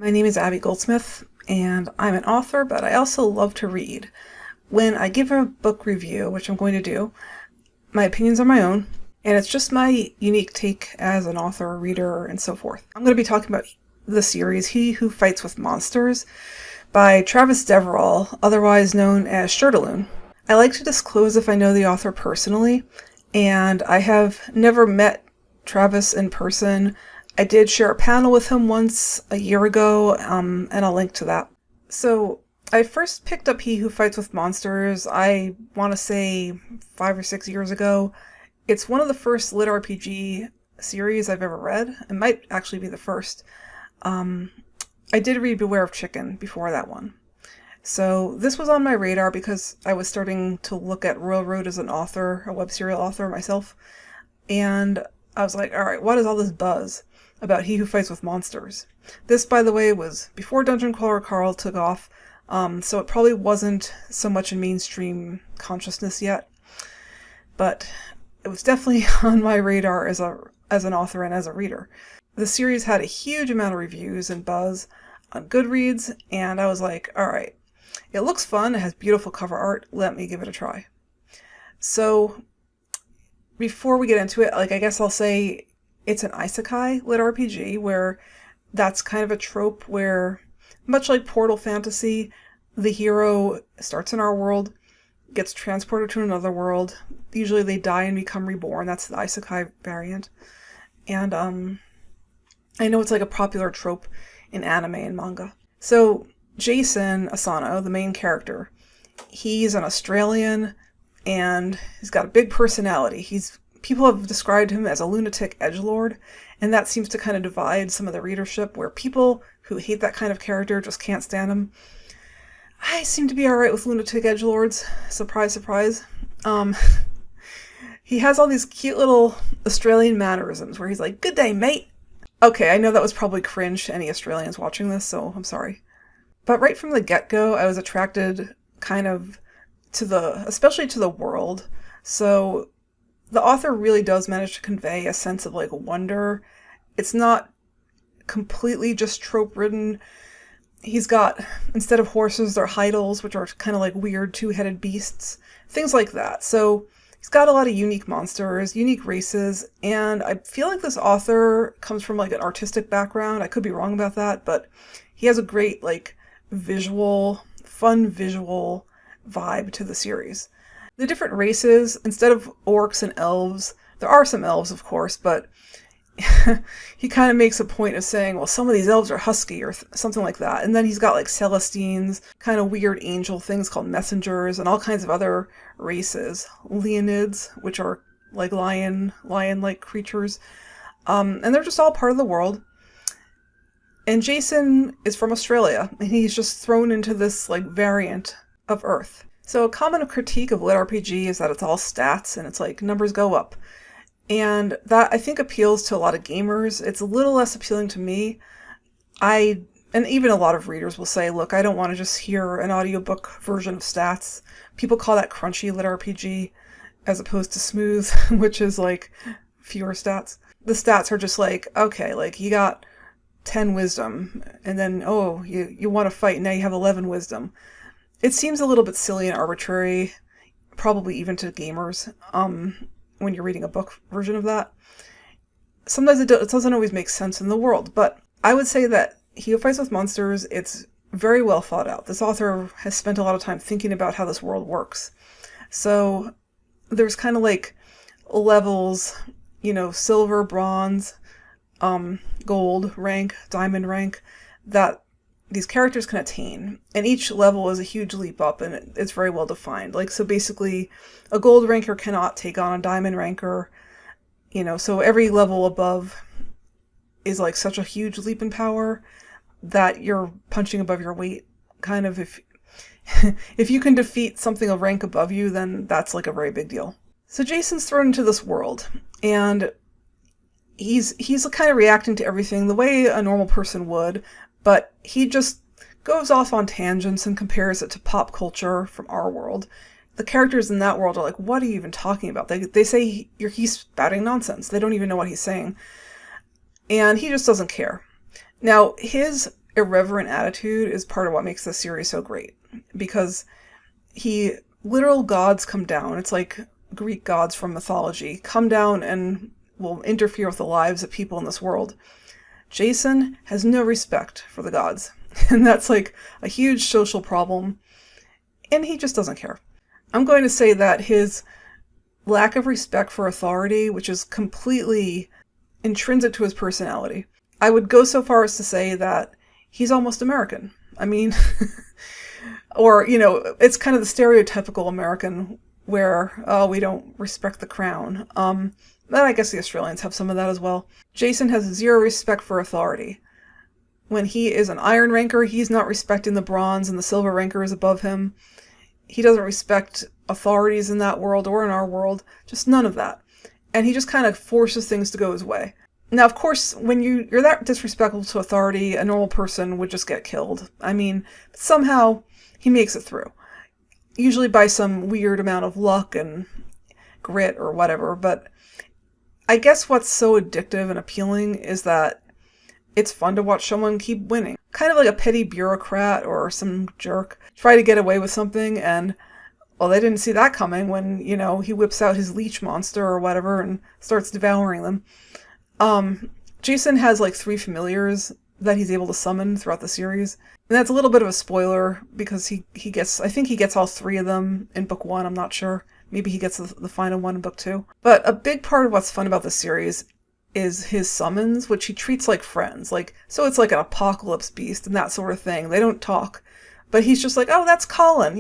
My name is Abby Goldsmith, and I'm an author, but I also love to read. When I give a book review, which I'm going to do, my opinions are my own, and it's just my unique take as an author, reader, and so forth. I'm going to be talking about the series He Who Fights with Monsters by Travis Deverell, otherwise known as Shirtaloon. I like to disclose if I know the author personally, and I have never met Travis in person. I did share a panel with him once a year ago, and I'll link to that. So I first picked up He Who Fights with Monsters, I want to say 5 or 6 years ago. It's one of the first LitRPG series I've ever read. It might actually be the first. I did read Beware of Chicken before that one. So this was on my radar because I was starting to look at Royal Road as an author, a web serial author myself. And I was like, all right, what is all this buzz about He Who Fights with Monsters? This, by the way, was before Dungeon Crawler Carl took off, so it probably wasn't so much in mainstream consciousness yet. But it was definitely on my radar as an author and as a reader. The series had a huge amount of reviews and buzz on Goodreads, and I was like, all right, it looks fun, it has beautiful cover art, let me give it a try. So before we get into it, I guess I'll say it's an Isekai LitRPG, where that's kind of a trope where, much like Portal Fantasy, the hero starts in our world, gets transported to another world. Usually they die and become reborn. That's the Isekai variant. And I know it's like a popular trope in anime and manga. So Jason Asano, the main character, he's an Australian and he's got a big personality. People have described him as a lunatic edgelord, and that seems to kind of divide some of the readership, where people who hate that kind of character just can't stand him. I seem to be alright with lunatic edgelords. Surprise, surprise. He has all these cute little Australian mannerisms where he's like, "Good day, mate." Okay, I know that was probably cringe to any Australians watching this, so I'm sorry. But right from the get-go, I was attracted kind of especially to the world. So the author really does manage to convey a sense of wonder. It's not completely just trope-ridden. He's got, instead of horses, they're heidels, which are kind of like weird two-headed beasts. Things like that. So he's got a lot of unique monsters, unique races, and I feel like this author comes from an artistic background. I could be wrong about that, but he has a great fun visual vibe to the series. The different races, instead of orcs and elves, there are some elves, of course, but he kind of makes a point of saying, well, some of these elves are husky or something like that. And then he's got Celestines, kind of weird angel things called messengers, and all kinds of other races. Leonids, which are lion-like creatures. And they're just all part of the world. And Jason is from Australia, and he's just thrown into this variant of Earth. So a common critique of LitRPG is that it's all stats, and it's numbers go up. And that, I think, appeals to a lot of gamers. It's a little less appealing to me. And even a lot of readers will say, look, I don't want to just hear an audiobook version of stats. People call that crunchy LitRPG, as opposed to smooth, which is fewer stats. The stats are just okay, you got 10 wisdom, and then, oh, you want to fight, now you have 11 wisdom. It seems a little bit silly and arbitrary, probably even to gamers, when you're reading a book version of that. Sometimes it doesn't always make sense in the world, but I would say that He Who Fights with Monsters, it's very well thought out. This author has spent a lot of time thinking about how this world works. So there's kind of levels, silver, bronze, gold rank, diamond rank, that these characters can attain, and each level is a huge leap up, and it's very well defined. So basically, a gold ranker cannot take on a diamond ranker, so every level above is such a huge leap in power that you're punching above your weight. Kind of, if you can defeat something of rank above you, then that's a very big deal. So Jason's thrown into this world, and he's kind of reacting to everything the way a normal person would, but he just goes off on tangents and compares it to pop culture from our world. The characters in that world are what are you even talking about? They say he's spouting nonsense. They don't even know what he's saying. And he just doesn't care. Now, his irreverent attitude is part of what makes this series so great. Because literal gods come down. It's like Greek gods from mythology come down and will interfere with the lives of people in this world. Jason has no respect for the gods. And that's like a huge social problem. And he just doesn't care. I'm going to say that his lack of respect for authority, which is completely intrinsic to his personality, I would go so far as to say that he's almost American. I mean, or, it's kind of the stereotypical American where, oh, we don't respect the crown. But I guess the Australians have some of that as well. Jason has zero respect for authority. When he is an iron ranker, he's not respecting the bronze and the silver rankers above him. He doesn't respect authorities in that world or in our world. Just none of that. And he just kind of forces things to go his way. Now, of course, when you're that disrespectful to authority, a normal person would just get killed. I mean, somehow he makes it through. Usually by some weird amount of luck and grit or whatever. But I guess what's so addictive and appealing is that it's fun to watch someone keep winning. Kind of like a petty bureaucrat or some jerk try to get away with something, and, well, they didn't see that coming when, he whips out his leech monster or whatever and starts devouring them. Jason has like 3 familiars that he's able to summon throughout the series. And that's a little bit of a spoiler because I think he gets all 3 of them in book 1, I'm not sure. Maybe he gets the final one in book 2. But a big part of what's fun about this series is his summons, which he treats like friends. So it's like an apocalypse beast and that sort of thing. They don't talk. But he's just like, oh, that's Colin,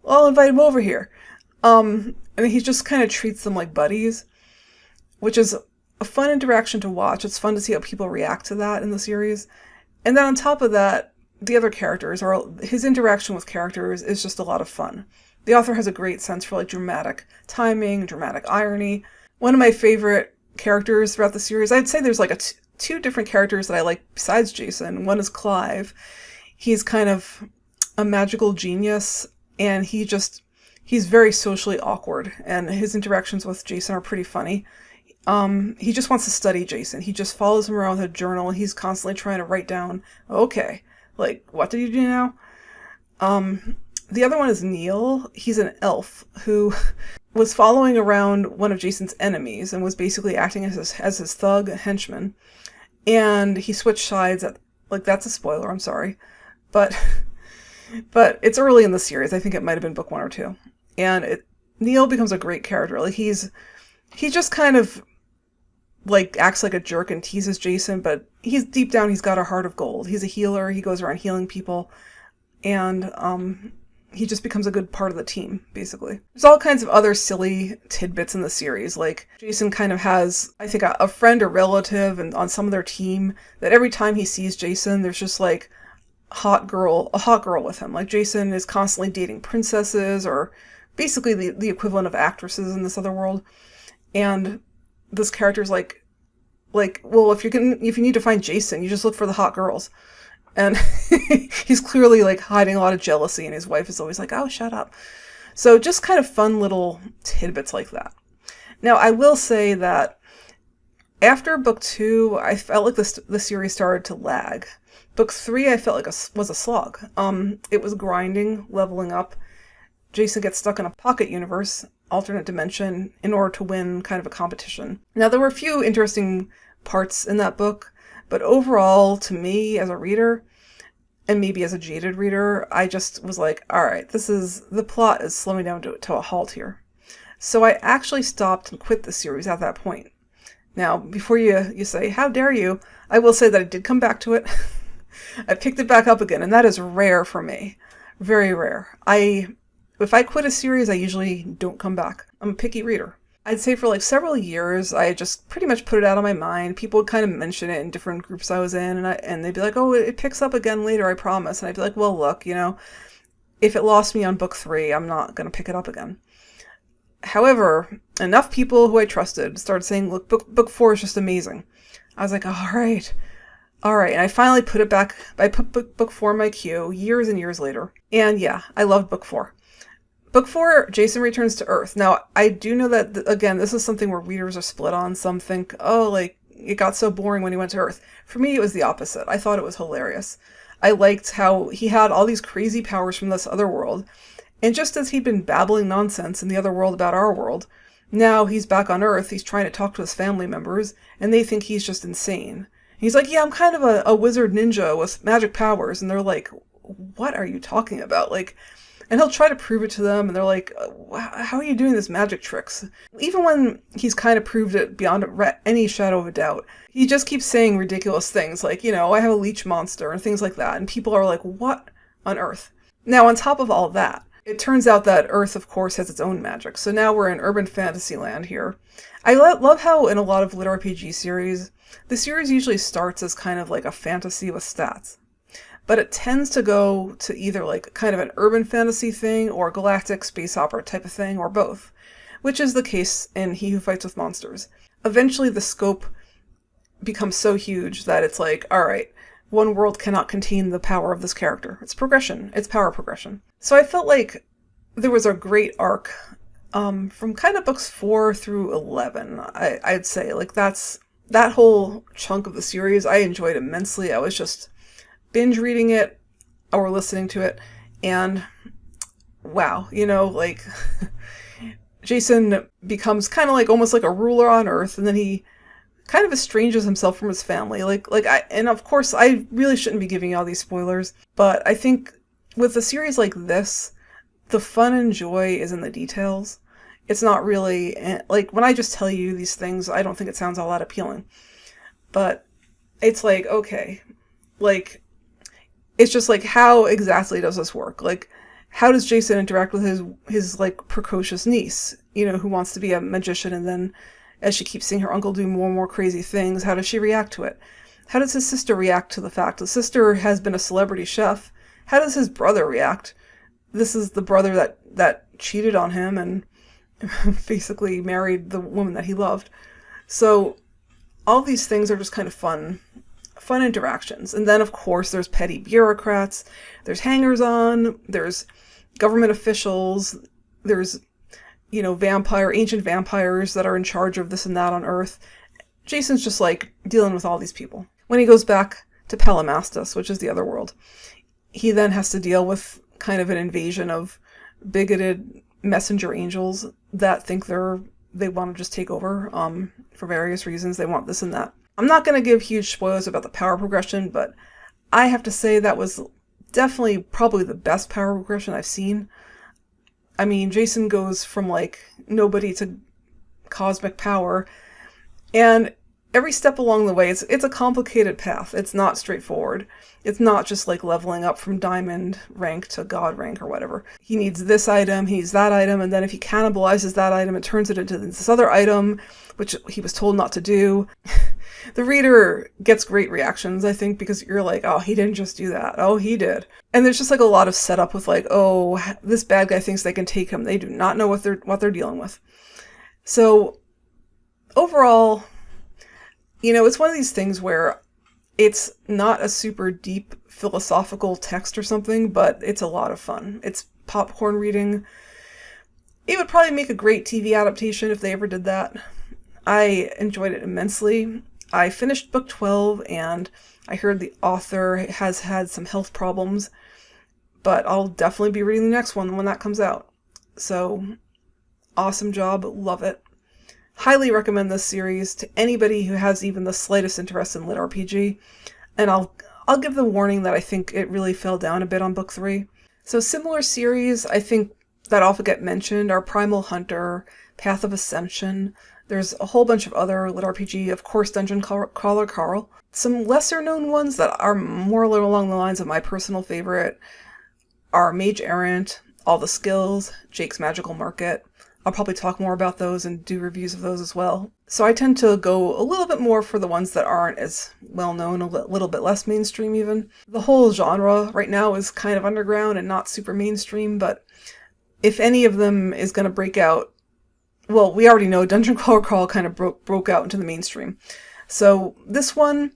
I'll invite him over here. And he just kind of treats them like buddies, which is a fun interaction to watch. It's fun to see how people react to that in the series. And then on top of that, the other characters, or his interaction with characters, is just a lot of fun. The author has a great sense for dramatic timing, dramatic irony. One of my favorite characters throughout the series, I'd say there's 2 different characters that I like besides Jason. One is Clive. He's kind of a magical genius, and he's very socially awkward, and his interactions with Jason are pretty funny. He just wants to study Jason. He just follows him around with a journal. He's constantly trying to write down, okay, what did you do now? The other one is Neil. He's an elf who was following around one of Jason's enemies and was basically acting as his thug henchman. And he switched sides that's a spoiler, I'm sorry. But it's early in the series. I think it might have been book 1 or 2. And Neil becomes a great character. He just kind of acts like a jerk and teases Jason, but deep down he's got a heart of gold. He's a healer. He goes around healing people, and he just becomes a good part of the team, basically. There's all kinds of other silly tidbits in the series. Jason kind of has, I think, a friend or relative and on some of their team that every time he sees Jason, there's just a hot girl with him. Jason is constantly dating princesses, or basically the equivalent of actresses in this other world. And this character's well, if you need to find Jason, you just look for the hot girls. And he's clearly hiding a lot of jealousy, and his wife is always like, oh, shut up. So just kind of fun little tidbits like that. Now, I will say that after book 2, I felt like the series started to lag. Book 3, I felt like was a slog. It was grinding, leveling up. Jason gets stuck in a pocket universe, alternate dimension, in order to win kind of a competition. Now, there were a few interesting parts in that book, but overall, to me, as a reader, and maybe as a jaded reader, I just was like, all right, the plot is slowing down to a halt here. So I actually stopped and quit the series at that point. Now, before you say, how dare you, I will say that I did come back to it. I picked it back up again, and that is rare for me. Very rare. If I quit a series, I usually don't come back. I'm a picky reader. I'd say for several years, I just pretty much put it out of my mind. People would kind of mention it in different groups I was in, and they'd be like, oh, it picks up again later, I promise. And I'd be like, well, look, if it lost me on book 3, I'm not going to pick it up again. However, enough people who I trusted started saying, look, book 4 is just amazing. I was like, all right. And I finally put it back. I put book 4 in my queue years and years later. And yeah, I loved book 4. Book 4, Jason returns to Earth. Now, I do know that, again, this is something where readers are split on. Some think, it got so boring when he went to Earth. For me, it was the opposite. I thought it was hilarious. I liked how he had all these crazy powers from this other world. And just as he'd been babbling nonsense in the other world about our world, now he's back on Earth, he's trying to talk to his family members, and they think he's just insane. He's like, yeah, I'm kind of a wizard ninja with magic powers. And they're like, what are you talking about? Like, and he'll try to prove it to them, and they're like, how are you doing this magic tricks? Even when he's kind of proved it beyond any shadow of a doubt, he just keeps saying ridiculous things like, I have a leech monster and things like that. And people are like, what on earth? Now, on top of all that, it turns out that Earth, of course, has its own magic. So now we're in urban fantasy land here. I love how in a lot of LitRPG series, the series usually starts as kind of like a fantasy with stats. But it tends to go to either like kind of an urban fantasy thing or galactic space opera type of thing, or both, which is the case in He Who Fights with Monsters. Eventually the scope becomes so huge that it's like, all right, one world cannot contain the power of this character. It's progression. It's power progression. So I felt like there was a great arc from kind of books 4 through 11. I'd say like that whole chunk of the series I enjoyed immensely. I was just binge reading it or listening to it, and wow, like Jason becomes kind of like almost like a ruler on Earth, and then he kind of estranges himself from his family. And of course I really shouldn't be giving you all these spoilers, but I think with a series like this, the fun and joy is in the details. It's not really like when I just tell you these things, I don't think it sounds all that appealing, but it's like, okay, like it's just like, how exactly does this work? Like, how does Jason interact with his like precocious niece, who wants to be a magician, and then as she keeps seeing her uncle do more and more crazy things, how does she react to it? How does his sister react to the fact the sister has been a celebrity chef? How does his brother react? This is the brother that cheated on him and basically married the woman that he loved. So all these things are just kind of fun interactions. And then, of course, there's petty bureaucrats, there's hangers-on, there's government officials, there's, ancient vampires that are in charge of this and that on Earth. Jason's just, like, dealing with all these people. When he goes back to Palimastus, which is the other world, he then has to deal with kind of an invasion of bigoted messenger angels that think they want to just take over for various reasons. They want this and that. I'm not going to give huge spoilers about the power progression, but I have to say that was definitely probably the best power progression I've seen. I mean, Jason goes from like nobody to cosmic power, and every step along the way, it's a complicated path. It's not straightforward. It's not just like leveling up from diamond rank to god rank or whatever. He needs this item, he needs that item, and then if he cannibalizes that item, it turns it into this other item, which he was told not to do. The reader gets great reactions, I think, because you're like, oh, he didn't just do that. Oh, he did. And there's just like a lot of setup with like, oh, this bad guy thinks they can take him. They do not know what they're dealing with. So overall, it's one of these things where it's not a super deep philosophical text or something, but it's a lot of fun. It's popcorn reading. It would probably make a great TV adaptation if they ever did that. I enjoyed it immensely. I finished book 12, and I heard the author has had some health problems, but I'll definitely be reading the next one when that comes out. So, awesome job. Love it. Highly recommend this series to anybody who has even the slightest interest in LitRPG, and I'll give the warning that I think it really fell down a bit on book 3. So similar series, I think, that often get mentioned are Primal Hunter, Path of Ascension. There's a whole bunch of other LitRPG, of course, Dungeon Crawler Carl. Some lesser known ones that are more along the lines of my personal favorite are Mage Errant, All the Skills, Jake's Magical Market. I'll probably talk more about those and do reviews of those as well. So I tend to go a little bit more for the ones that aren't as well known, a little bit less mainstream even. The whole genre right now is kind of underground and not super mainstream, but if any of them is going to break out, well, we already know Dungeon Crawler Carl kind of broke out into the mainstream. So this one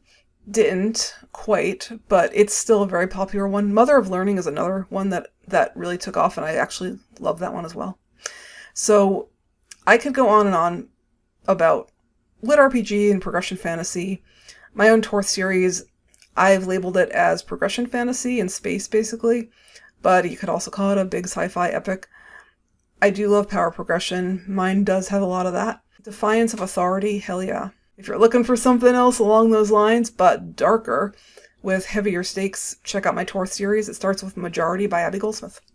didn't quite, but it's still a very popular one. Mother of Learning is another one that really took off, and I actually love that one as well. So I could go on and on about LitRPG and progression fantasy. My own Torth series, I've labeled it as progression fantasy in space, basically, but you could also call it a big sci-fi epic. I do love power progression. Mine does have a lot of that. Defiance of authority, hell yeah. If you're looking for something else along those lines, but darker, with heavier stakes, check out my Torth series. It starts with Majority by Abby Goldsmith.